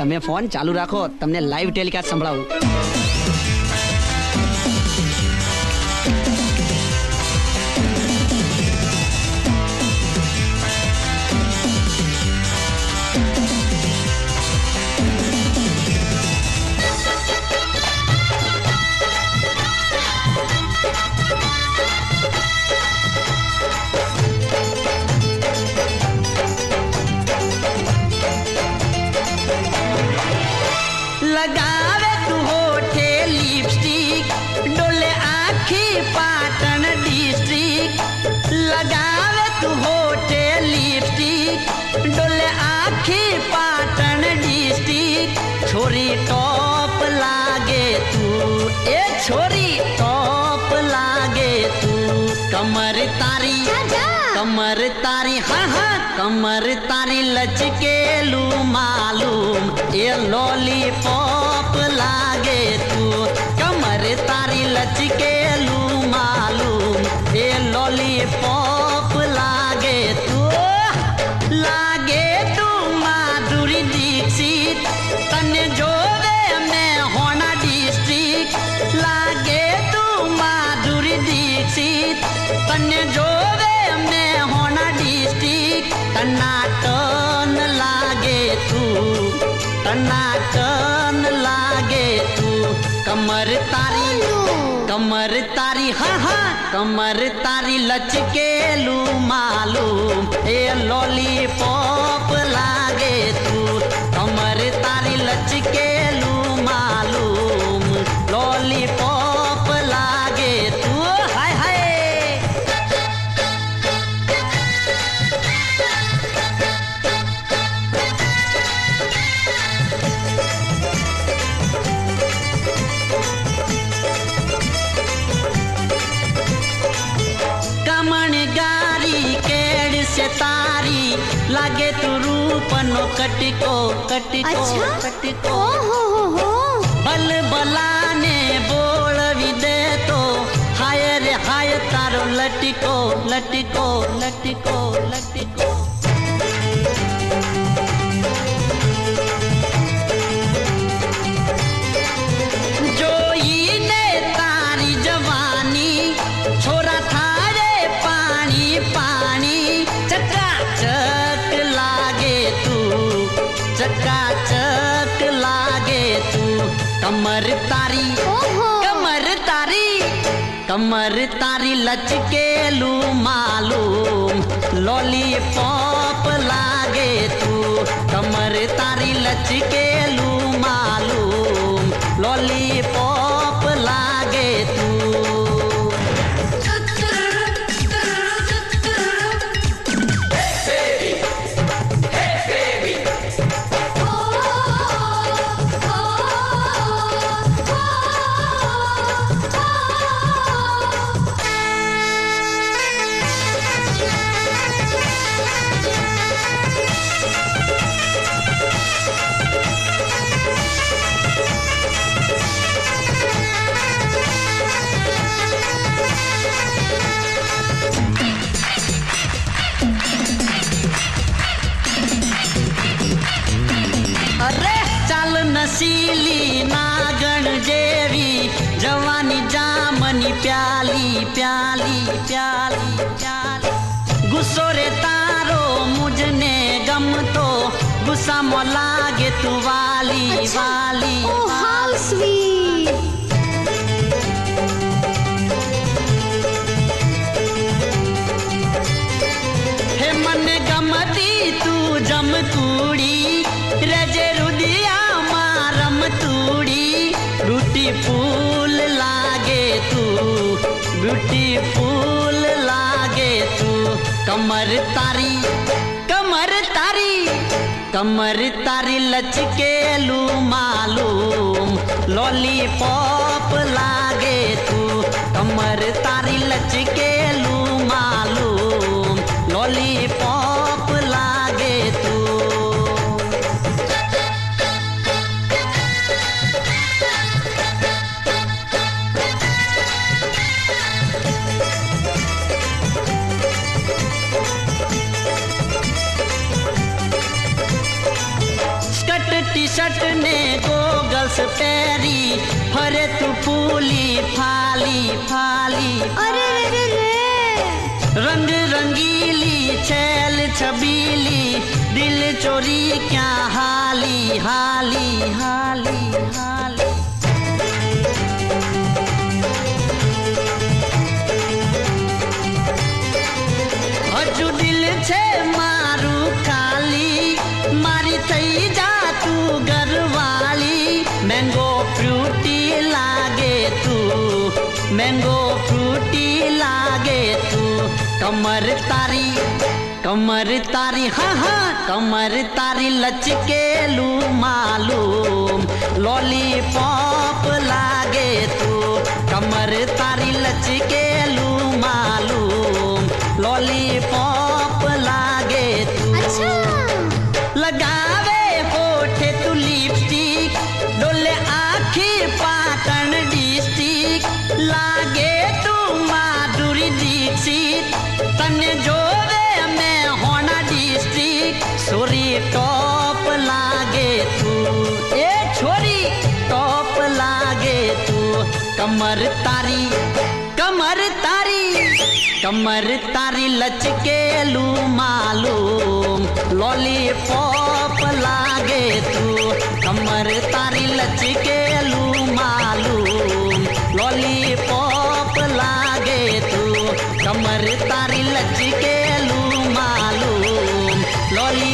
તમે ફોન ચાલુ રાખો, તમને લાઈવ ટેલિકાસ્ટ સંભળાવું. लगावे तू होठे लिपस्टिक, डोले आखी पाटन डिस्ट्रिक्ट. लगावे तू होठे लिपस्टिक, डोले आखी पाटन डिस्ट्रिक्ट. छोरी टॉप लागे तू, ए छोरी टॉप लागे तू. कमर तारी, कमर तारी, हाँ हाँ कमर तारी लचकेलू मालूम, ये लॉलीपॉप लागे तू. कमर तारी लचकेलू मालूम, ये लॉलीपॉप लागे तू. लागे तू माधुरी दीक्षित, तने जोवे में होना डिस्ट्रिक्ट. लागे तू माधुरी दीक्षित, तने जोवे में होना डिस्ट्रिक्ट. टनाटन लागे तू, टनाटन लागे तू. कमर तारी, कमर तारी, हाँ हाँ कमर तारी लचकेलू मालूम, ए लॉलीपॉप लागे तू. कमर तारी लचकेलू मालूम, लॉलीपॉप लागे तू. हाय हाय तारी लागे तू रूपनो कटिको कटिको. अच्छा? कटिको हो बल बलाने बोलवी दे तो हाय रे हाय तारो लटिको लटिको लटिको लटिको. जोई ने तारी जवानी, छोरा थारे पानी पानी. चकाचक लागे तू, चकाचक लागे तू. कमर तारी, कमर तारी, कमर तारी लचकेलू मालूम, लॉलीपॉप लागे तू. कमर तारी लचकेलू मालूम, लॉलीपॉप लागे तू. नसीली नागण जेवी जवानी जामनी प्याली प्याली प्याली प्याली. गुस्सो रे तारो मुझने गम तो गुस्सा मो लागे तू वाली. अच्छा? वाली हाउ स्वीट. हे मन गमती तू जम कूड़ी, रजे रुदिया मारम तूड़ी. ब्यूटीफुल लागे तू, ब्यूटीफुल लागे तू. कमर तारी, कमर तारी, कमर तारी लचकेलू मालूम, लॉलीपॉप लागे तू. कमर तारी लचकेलू मालूम, लॉलीपॉप लागे तू. टी शर्ट ने गोगल्स પહેરી ફરે તું ફૂલી ફાલી ફાલી અરે રે રે रंग रंगीली छैल छबीली दिल चोरी क्या हाली हाली हाली हाली हजू दिल छे मारू खाली मारी थई जा तू घरवाली मैंगो फ्रूटी लागे तू मैंगो फ्रूटी लागे तू कमर तारी हाँ हाँ कमर तारी लचकेलू मालूम लॉलीपॉप लागे तू कमर तारी लचकेलू मालूम लॉलीपॉप लागे तू अच्छा लगावे होठे तू लिपस्टिक डोले आखी पाटन डिस्ट्रिक लागे तू माधुरी दीक्षित तने जोवे में होना डिस्ट्रिक्ट सोरी टॉप लागे तू ए छोरी टॉप लागे तू कमर तारी कमर तारी लचकेलू मालूम लॉलीपॉप लागे तू कमर तारी लचकेलू मालूम लॉलीपॉप लागे तू कमर तारी लचकेलू मालूम लॉली